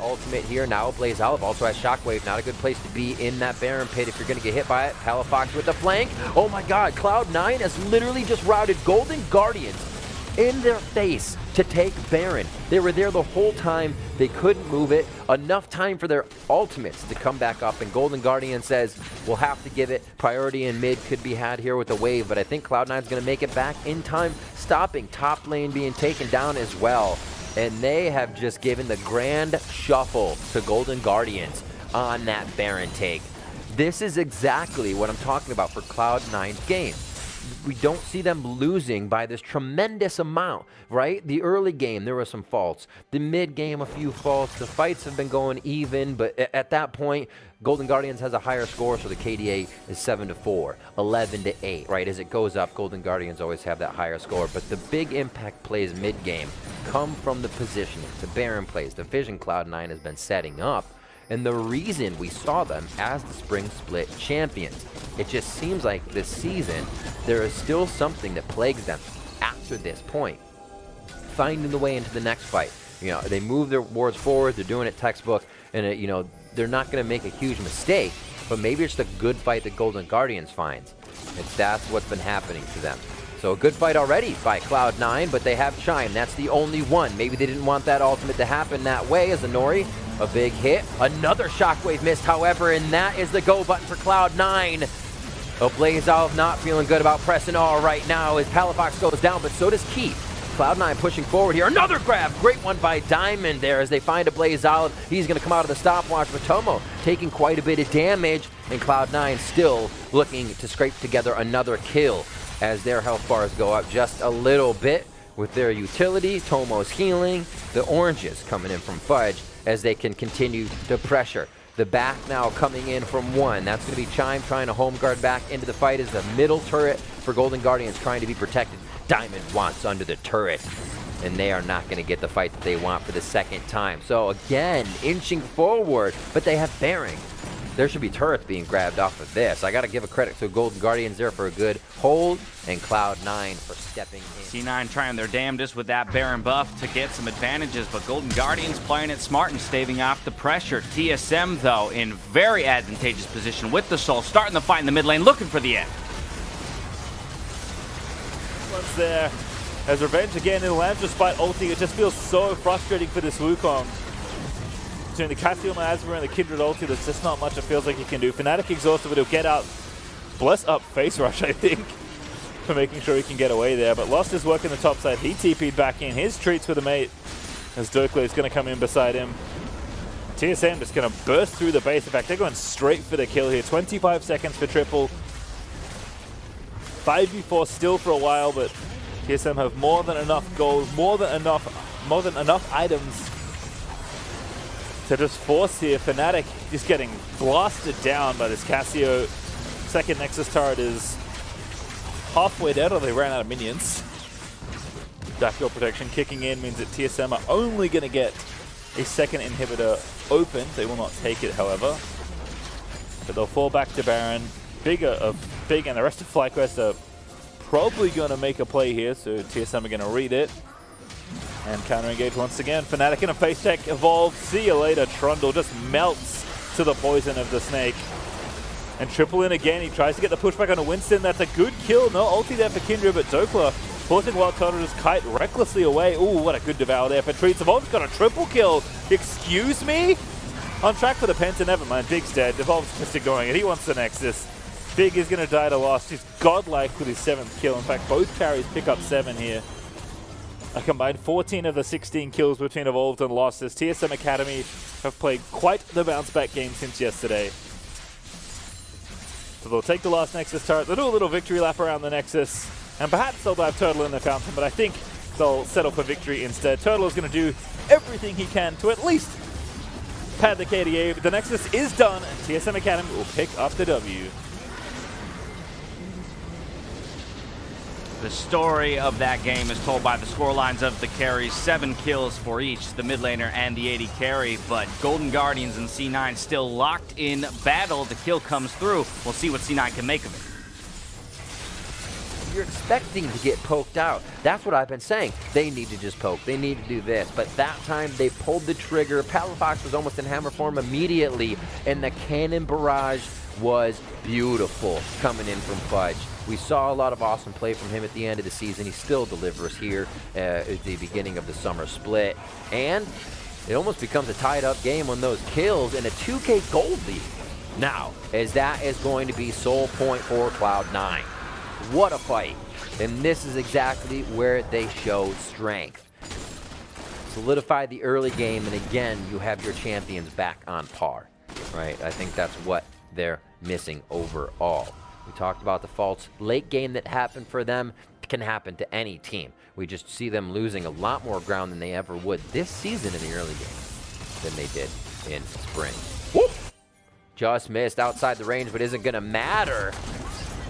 Ultimate here now, Blaze Olive also has Shockwave. Not a good place to be in that Baron pit if you're going to get hit by it. Palafox with the flank. Oh my god, Cloud9 has literally just routed Golden Guardians in their face to take Baron. They were there the whole time. They couldn't move it. Enough time for their ultimates to come back up, and Golden Guardian says, we'll have to give it. Priority in mid could be had here with the wave, but I think Cloud9's going to make it back in time, stopping top lane being taken down as well. And they have just given the grand shuffle to Golden Guardians on that Baron take. This is exactly what I'm talking about for Cloud9's game. We don't see them losing by this tremendous amount, right? The early game, there were some faults. The mid game, a few faults. The fights have been going even, but at that point, Golden Guardians has a higher score, so the KDA is 7-4, 11-8, right? As it goes up, Golden Guardians always have that higher score, but the big impact plays mid game come from the positioning, the Baron plays, the vision Cloud9 has been setting up, and the reason we saw them as the Spring Split champions. It just seems like this season, there is still something that plagues them after this point. Finding the way into the next fight. You know, they move their wards forward, they're doing it textbook, and you know, they're not going to make a huge mistake, but maybe it's the good fight that Golden Guardians finds. And that's what's been happening to them. So a good fight already by Cloud9, but they have Chime. That's the only one. Maybe they didn't want that ultimate to happen that way as Anori. A big hit. Another Shockwave missed, however, and that is the go button for Cloud9. Blaze Olive not feeling good about pressing R right now as Palafox goes down, but so does Keith. Cloud9 pushing forward here. Another grab. Great one by Diamond there as they find a Blaze Olive. He's going to come out of the stopwatch, but Tomo taking quite a bit of damage, and Cloud9 still looking to scrape together another kill as their health bars go up just a little bit with their utility. Tomo's healing. The oranges coming in from Fudge as they can continue to pressure. The back now coming in from one. That's going to be Chime trying to home guard back into the fight as the middle turret for Golden Guardians trying to be protected. Diamond wants under the turret, and they are not going to get the fight that they want for the second time. So again, inching forward, but they have Baron. There should be turrets being grabbed off of this. I got to give a credit to Golden Guardians there for a good hold, and Cloud9 for stepping in. C9 trying their damnedest with that Baron buff to get some advantages, but Golden Guardians playing it smart and staving off the pressure. TSM, though, in very advantageous position with the Soul, starting the fight in the mid lane, looking for the end. Once there, as Revenge again in lands despite ulting, it just feels so frustrating for this Wukong. Between the Cassiel Asma and the Kindred ulti, there's just not much it feels like he can do. Fnatic exhausted, but he'll get out. Bless up face rush, I think, for making sure he can get away there. But lost his work in the top side. He TP'd back in. His treats with a mate as Dirkle is going to come in beside him. TSM just going to burst through the base. In fact, they're going straight for the kill here. 25 seconds for triple. 5v4 still for a while, but TSM have more than enough gold, more than enough items to just force here. Fnatic just getting blasted down by this Cassio second Nexus turret is halfway dead, or they ran out of minions. Backdoor protection kicking in means that TSM are only going to get a second inhibitor open. They will not take it, however. But they'll fall back to Baron. Big and the rest of FlyQuest are probably going to make a play here, so TSM are going to read it. And counter-engage once again. Fnatic in a face check, Evolve. See you later. Trundle just melts to the poison of the snake. And triple in again. He tries to get the pushback on a Winston. That's a good kill. No ulti there for Kindred, but Dokla forcing Wild Turtle to just kite recklessly away. Ooh, what a good devour there for Treats. Evolve's got a triple kill. Excuse me? On track for the Penta, never mind. Big's dead. Evolve's just ignoring it. He wants the Nexus. Big is going to die to Lost. He's godlike with his 7th kill. In fact, both carries pick up 7 here. A combined 14 of the 16 kills between Evolved and Lost, as TSM Academy have played quite the bounce-back game since yesterday. So they'll take the last Nexus turret. They'll do a little victory lap around the Nexus, and perhaps they'll dive Turtle in the fountain, but I think they'll settle for victory instead. Turtle is going to do everything he can to at least pad the KDA, but the Nexus is done, and TSM Academy will pick up the W. The story of that game is told by the scorelines of the carries. 7 kills for each, the mid laner and the AD carry, but Golden Guardians and C9 still locked in battle. The kill comes through. We'll see what C9 can make of it. You're expecting to get poked out. That's what I've been saying. They need to just poke. They need to do this. But that time they pulled the trigger. Palafox was almost in hammer form immediately, and the cannon barrage was beautiful coming in from Fudge. We saw a lot of awesome play from him at the end of the season. He still delivers here at the beginning of the summer split. And it almost becomes a tied-up game on those kills and a 2K gold lead. Now, as that is going to be sole point for Cloud9. What a fight. And this is exactly where they showed strength. Solidify the early game, and again, you have your champions back on par. Right? I think that's what they're missing overall. We talked about the false late game that happened for them. It can happen to any team. We just see them losing a lot more ground than they ever would this season in the early game than they did in spring. Whoop! Just missed outside the range, but isn't going to matter.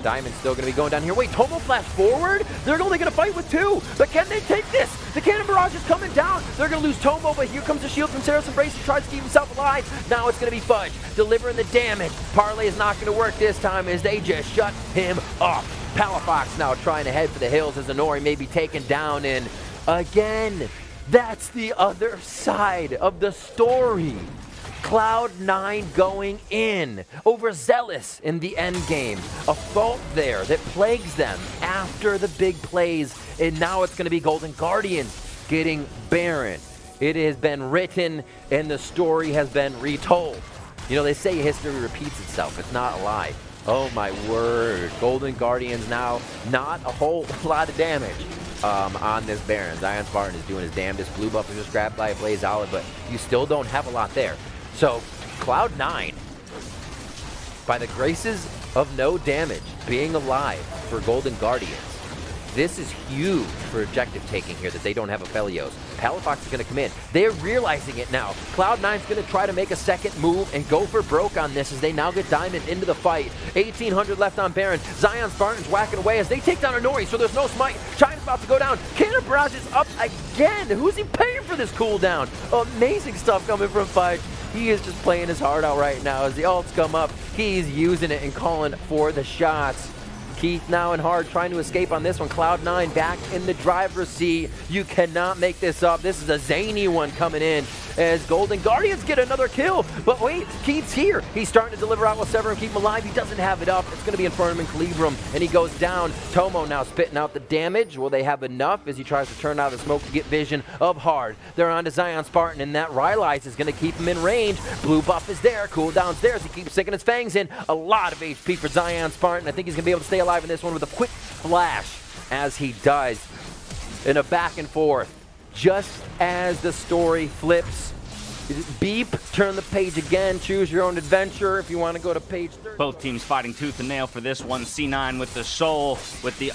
Diamond's still going to be going down here. Wait, Tomo flash forward? They're only going to fight with 2. But can they take this? The cannon barrage is coming down. They're going to lose Tomo, but here comes the shield from Saracen Brace. He tries to keep himself alive. Now it's going to be Fudge delivering the damage. Parlay is not going to work this time as they just shut him up. Palafox now trying to head for the hills as Inori may be taken down. And again, that's the other side of the story. Cloud9 going in, overzealous in the end game. A fault there that plagues them after the big plays, and now it's going to be Golden Guardians getting Baron. It has been written, and the story has been retold. You know, they say history repeats itself. It's not a lie. Oh my word. Golden Guardians now, not a whole lot of damage on this Baron. Zion Spartan is doing his damnedest. Blue buff is just grabbed by a Blaze Olive, but you still don't have a lot there. So, Cloud9, by the graces of no damage, being alive for Golden Guardians. This is huge for objective taking here that they don't have a Felios. Palafox is going to come in. They're realizing it now. Cloud9's going to try to make a second move and go for broke on this as they now get Diamond into the fight. 1,800 left on Baron. Zion Spartan's whacking away as they take down Inori, so there's no smite. China's about to go down. Cannon Barrage is up again. Who's he paying for this cooldown? Amazing stuff coming from Fudge. He is just playing his heart out right now. As the ults come up, he's using it and calling for the shots. Keith now and Hard trying to escape on this one. Cloud9 back in the driver's seat. You cannot make this up. This is a zany one coming in as Golden Guardians get another kill. But wait, Keith's here. He's starting to deliver out with Sever and keep him alive. He doesn't have it up. It's going to be in front of him in Calibrum, and he goes down. Tomo now spitting out the damage. Will they have enough as he tries to turn out the smoke to get vision of Hard? They're on to Zion Spartan, and that Rylai's is going to keep him in range. Blue buff is there. Cooldown's there as he keeps sinking his fangs in. A lot of HP for Zion Spartan. I think he's going to be able to stay alive in this one with a quick flash as he does in a back and forth. Just as the story flips, beep, turn the page again, choose your own adventure if you want to go to page 30. Both teams fighting tooth and nail for this one. C9 with the Soul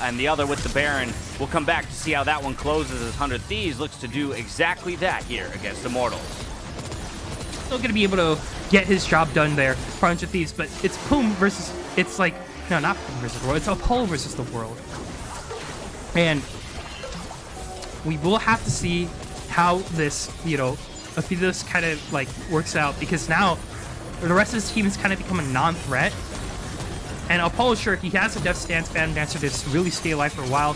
and the other with the Baron. We'll come back to see how that one closes as 100 Thieves looks to do exactly that here against Immortals. Still going to be able to get his job done there for 100 Thieves, but it's Poom versus, it's like No, not versus the world. It's Apollo versus the world. And we will have to see how this, if this kind of like works out, because now the rest of this team has kind of become a non-threat. And Apollo, sure, he has a Death Stance Phantom Dancer to really stay alive for a while.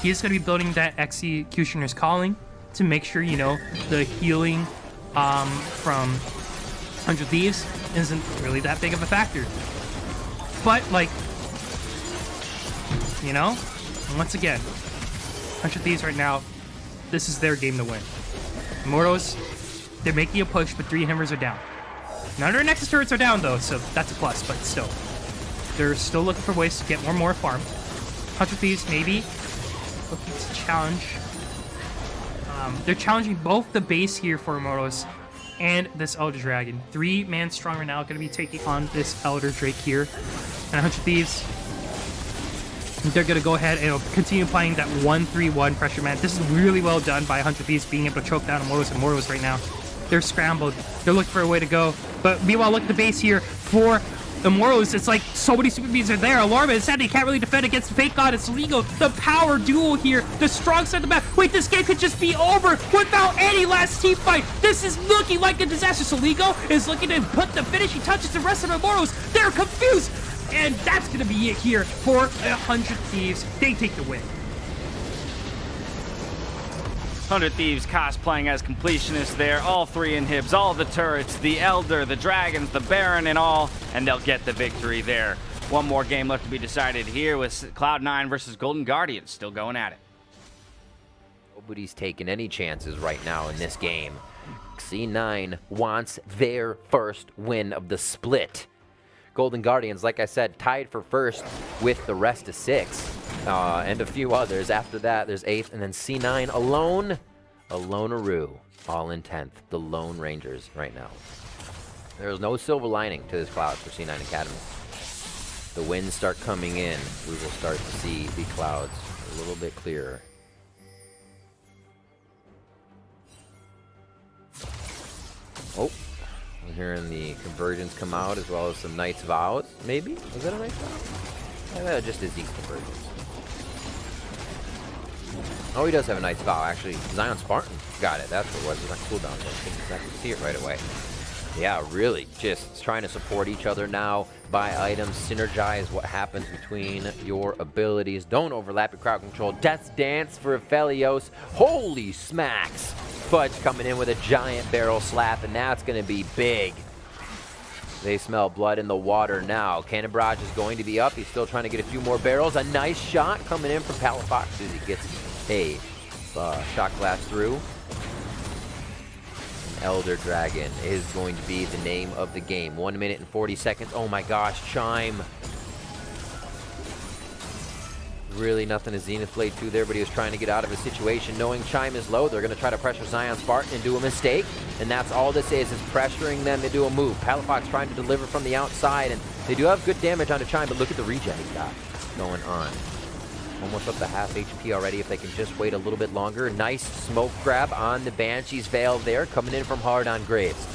He is going to be building that Executioner's Calling to make sure, the healing from 100 Thieves isn't really that big of a factor. But, like, once again, 100 Thieves right now, this is their game to win. Immortals, they're making a push, but 3 inhibitors are down. None of their Nexus turrets are down, though, so that's a plus, but still. They're still looking for ways to get more and more farm. 100 Thieves, maybe, looking to challenge. They're challenging both the base here for Immortals and this Elder Dragon. 3-man strong right now, going to be taking on this Elder Drake here. And 100 Thieves, they're going to go ahead and continue playing that 1-3-1 pressure man. This is really well done by 100 Thieves, being able to choke down Immortals right now. They're scrambled. They're looking for a way to go. But meanwhile, look at the base here for Immortals. It's like so many super beams are there. Alarma is sad he can't really defend against Fake God. It's Ligo. The power duel here. The strong side of the map. Wait, this game could just be over without any last team fight. This is looking like a disaster. So Ligo is looking to put the finishing touches to the rest of the Immortals. They're confused. And that's going to be it here for 100 Thieves. They take the win. 100 Thieves cosplaying as completionists there. All 3 inhibs, all the turrets, the Elder, the Dragons, the Baron, and all. And they'll get the victory there. One more game left to be decided here with Cloud9 versus Golden Guardians still going at it. Nobody's taking any chances right now in this game. C9 wants their first win of the split. Golden Guardians, like I said, tied for first with the rest of 6. And a few others. After that, there's 8th, and then C9 alone. A loneroo, all in 10th. The Lone Rangers right now. There's no silver lining to this cloud for C9 Academy. The winds start coming in. We will start to see the clouds a little bit clearer. Oh, we're hearing the conversions come out, as well as some Knight's Vows, maybe? Was that a Knight's Vow? Yeah, just Aziz's conversions. Oh, he does have a Knight's Vow, actually. Zion Spartan got it. That's what it was. It was on cooldown, so I couldn't exactly see it right away. Yeah, really, just trying to support each other now, buy items, synergize what happens between your abilities. Don't overlap your crowd control. Death's Dance for Aphelios. Holy smacks! Fudge coming in with a giant barrel slap, and that's going to be big. They smell blood in the water now. Cannon Barrage is going to be up. He's still trying to get a few more barrels. A nice shot coming in from Palafox as he gets a shot glass through. Elder Dragon is going to be the name of the game. 1 minute and 40 seconds. Oh my gosh, Chime. Really nothing to Zenith Blade 2 there, but he was trying to get out of a situation. Knowing Chime is low, they're going to try to pressure Zion Spartan and do a mistake. And that's all this is pressuring them to do a move. Palafox trying to deliver from the outside, and they do have good damage onto Chime, but look at the regen he's got going on. Almost up to half HP already if they can just wait a little bit longer. Nice smoke grab on the Banshee's Veil there, coming in from hard on Graves.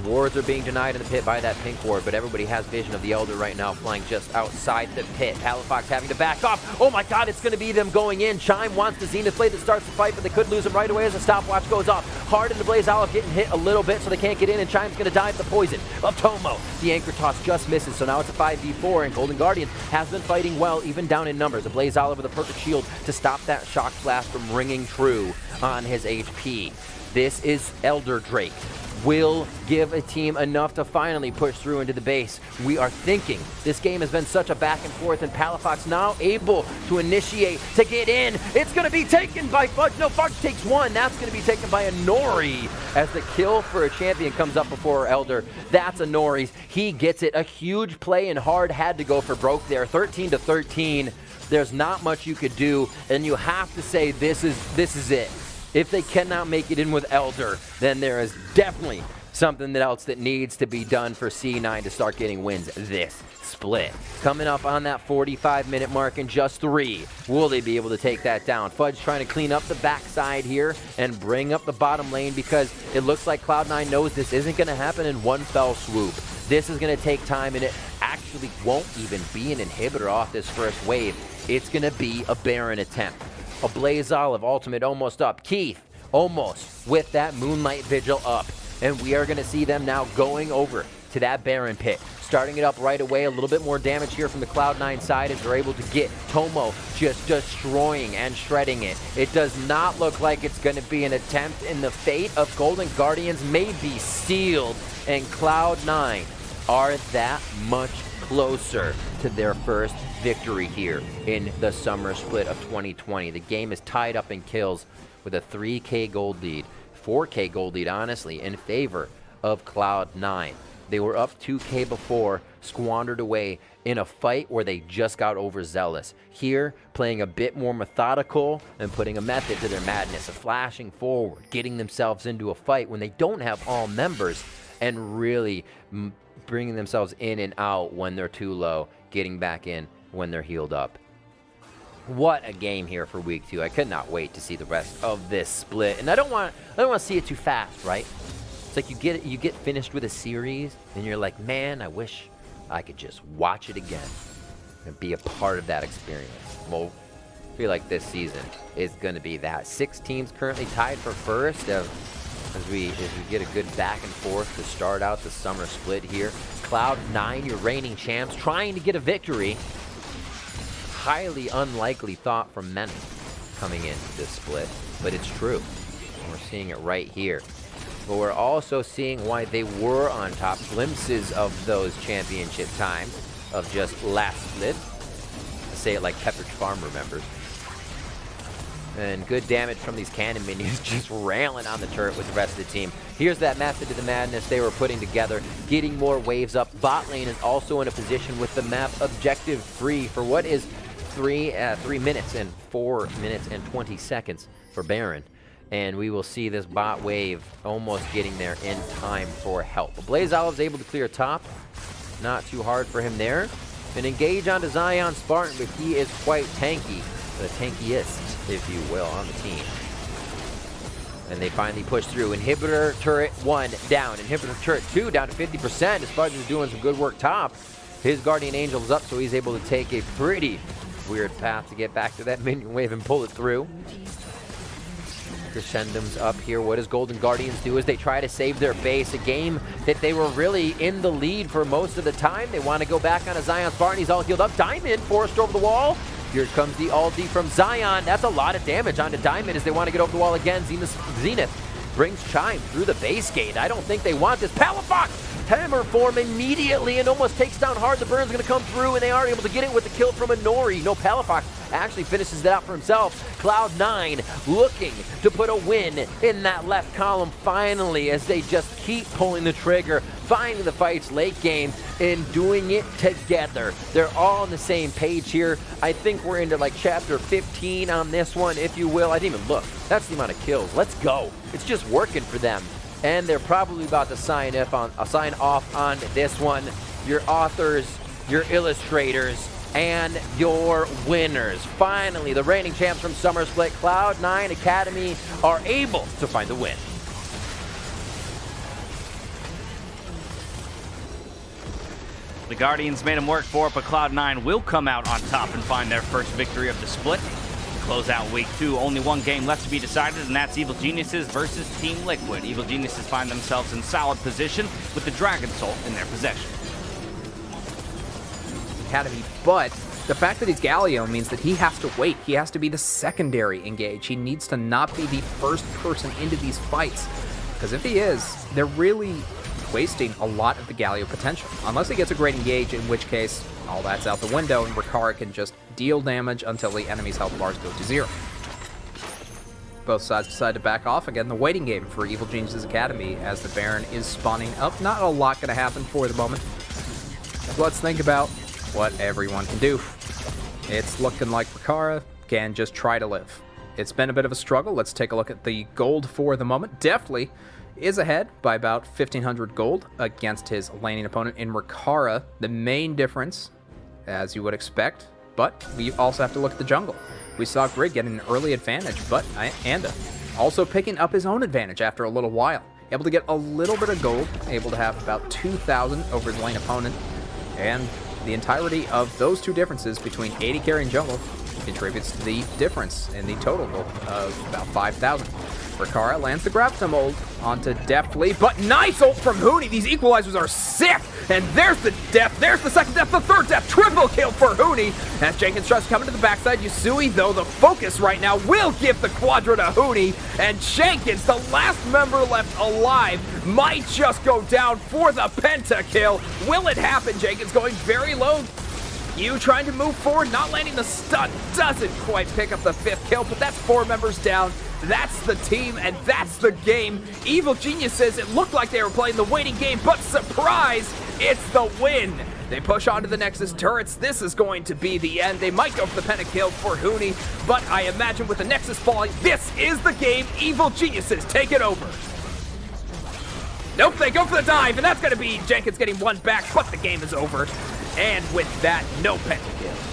Wards are being denied in the pit by that pink ward, but everybody has vision of the Elder right now flying just outside the pit. Palafox having to back off. Oh my god, it's going to be them going in. Chime wants the Zenith Blade that starts the fight, but they could lose him right away as the stopwatch goes off. Hard in the Blaze Olive getting hit a little bit, so they can't get in, and Chime's going to die of the poison of Tomo. The Anchor Toss just misses, so now it's a 5v4, and Golden Guardian has been fighting well, even down in numbers. A Blaze Olive with a perfect shield to stop that Shock Blast from ringing true on his HP. This is Elder Drake. Will give a team enough to finally push through into the base. We are thinking this game has been such a back and forth, and Palafox now able to initiate to get in. It's going to be taken by Fudge. No, Fudge takes one. That's going to be taken by a Nori as the kill for a champion comes up before Elder. That's a Nori's. He gets it. A huge play, and Hard had to go for broke there. 13-13. There's not much you could do, and you have to say this is it. If they cannot make it in with Elder, then there is definitely something else that needs to be done for C9 to start getting wins this split. Coming up on that 45-minute mark in just 3. Will they be able to take that down? Fudge trying to clean up the backside here and bring up the bottom lane, because it looks like Cloud9 knows this isn't going to happen in one fell swoop. This is going to take time, and it actually actually won't even be an inhibitor off this first wave. It's going to be a Baron attempt. A Blaze Olive ultimate almost up. Keith almost with that Moonlight Vigil up. And we are going to see them now going over to that Baron pit. Starting it up right away. A little bit more damage here from the Cloud9 side as they're able to get Tomo just destroying and shredding it. It does not look like it's going to be an attempt, and the fate of Golden Guardians may be sealed. And Cloud9 are that much closer to their first victory here in the summer split of 2020. The game is tied up in kills with a 3K gold lead, 4K gold lead, honestly, in favor of Cloud9. They were up 2K before, squandered away in a fight where they just got overzealous. Here, playing a bit more methodical and putting a method to their madness of flashing forward, getting themselves into a fight when they don't have all members, and really bringing themselves in and out when they're too low, getting back in when they're healed up. What a game here for week 2. I could not wait to see the rest of this split. And I don't want to see it too fast, right? It's like you get finished with a series and you're like, man, I wish I could just watch it again and be a part of that experience. Well, I feel like this season is going to be that. 6 teams currently tied for first as we get a good back and forth to start out the summer split here. Cloud9, your reigning champs, trying to get a victory. Highly unlikely thought from many coming into this split, but it's true. And we're seeing it right here. But we're also seeing why they were on top. Glimpses of those championship times of just last split. To say it like Pepperidge Farm remembers. And good damage from these cannon minions just railing on the turret with the rest of the team. Here's that method to the madness they were putting together, getting more waves up. Bot lane is also in a position with the map objective free for what is 3 minutes and 4 minutes and 20 seconds for Baron. And we will see this bot wave almost getting there in time for help. Blaze Olive's able to clear top. Not too hard for him there. An engage onto Zion Spartan, but he is quite tanky. The tankiest, if you will, on the team. And they finally push through. Inhibitor turret 1 down. Inhibitor turret 2 down to 50%. Spartan's doing some good work top. His Guardian Angel is up, so he's able to take a pretty weird path to get back to that minion wave and pull it through. Crescendum's up here. What does Golden Guardians do as they try to save their base? A game that they were really in the lead for most of the time. They want to go back on a Zion Spartan. He's all healed up. Diamond forced over the wall. Here comes the ulti from Zion. That's a lot of damage onto Diamond as they want to get over the wall again. Zenith brings Chime through the base gate. I don't think they want this. Palafox! Hammer form immediately and almost takes down hard. The burn's going to come through, and they are able to get it with the kill from Inori. No, Palafox actually finishes it out for himself. Cloud9 looking to put a win in that left column finally as they just keep pulling the trigger, finding the fights late game, and doing it together. They're all on the same page here. I think we're into like chapter 15 on this one, if you will. I didn't even look. That's the amount of kills. Let's go. It's just working for them. And they're probably about to sign off on this one. Your authors, your illustrators, and your winners. Finally, the reigning champs from Summer Split, Cloud9 Academy, are able to find the win. The Guardians made them work for it, but Cloud9 will come out on top and find their first victory of the split. Close out week 2, only one game left to be decided, and that's Evil Geniuses versus Team Liquid. Evil Geniuses find themselves in solid position with the Dragon Soul in their possession. Academy, but the fact that he's Galio means that he has to wait. He has to be the secondary engage. He needs to not be the first person into these fights, because if he is, they're really wasting a lot of the Galio potential. Unless he gets a great engage, in which case all that's out the window and Rikara can just deal damage until the enemy's health bars go to 0. Both sides decide to back off. Again, the waiting game for Evil Geniuses Academy as the Baron is spawning up. Not a lot going to happen for the moment. So let's think about what everyone can do. It's looking like Rikara can just try to live. It's been a bit of a struggle. Let's take a look at the gold for the moment. Definitely is ahead by about 1,500 gold against his laning opponent in Rikara. The main difference, as you would expect, but we also have to look at the jungle. We saw Grid get an early advantage, but Anda also picking up his own advantage after a little while. Able to get a little bit of gold, able to have about 2,000 over his lane opponent, and the entirety of those two differences between AD carry and jungle contributes to the difference in the total of about 5,000. Rikara lands the Graviton ult onto Deftly, but nice ult from Huni. These equalizers are sick. And there's the death, there's the second death, the third death, triple kill for Huni. As Jenkins tries to come into the backside, Yusui, though, the focus right now will give the Quadra to Huni. And Jenkins, the last member left alive, might just go down for the pentakill. Will it happen? Jenkins going very low. You trying to move forward, not landing the stun, doesn't quite pick up the 5th kill, but that's 4 members down. That's the team, and that's the game. Evil Geniuses, it looked like they were playing the waiting game, but surprise, it's the win. They push onto the Nexus turrets. This is going to be the end. They might go for the pentakill for Huni, but I imagine with the Nexus falling, this is the game. Evil Geniuses take it over. Nope, they go for the dive, and that's going to be Jenkins getting one back, but the game is over. And with that, no pentakill.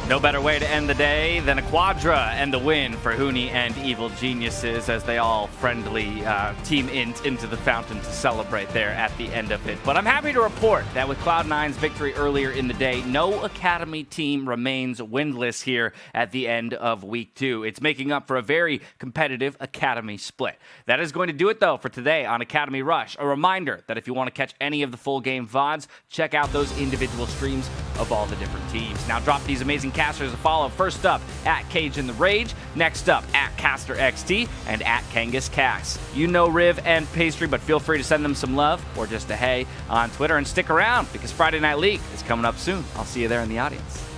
No better way to end the day than a Quadra and the win for Huni and Evil Geniuses as they all friendly team into the fountain to celebrate there at the end of it. But I'm happy to report that with Cloud9's victory earlier in the day, no Academy team remains winless here at the end of Week 2. It's making up for a very competitive Academy split. That is going to do it, though, for today on Academy Rush. A reminder that if you want to catch any of the full game VODs, check out those individual streams of all the different teams. Now drop these amazing casters a follow. First up, at Cage in the Rage. Next up, at Caster XT and at Kangas Cax. You know Riv and Pastry, but feel free to send them some love or just a hey on Twitter, and stick around because Friday Night League is coming up soon. I'll see you there in the audience.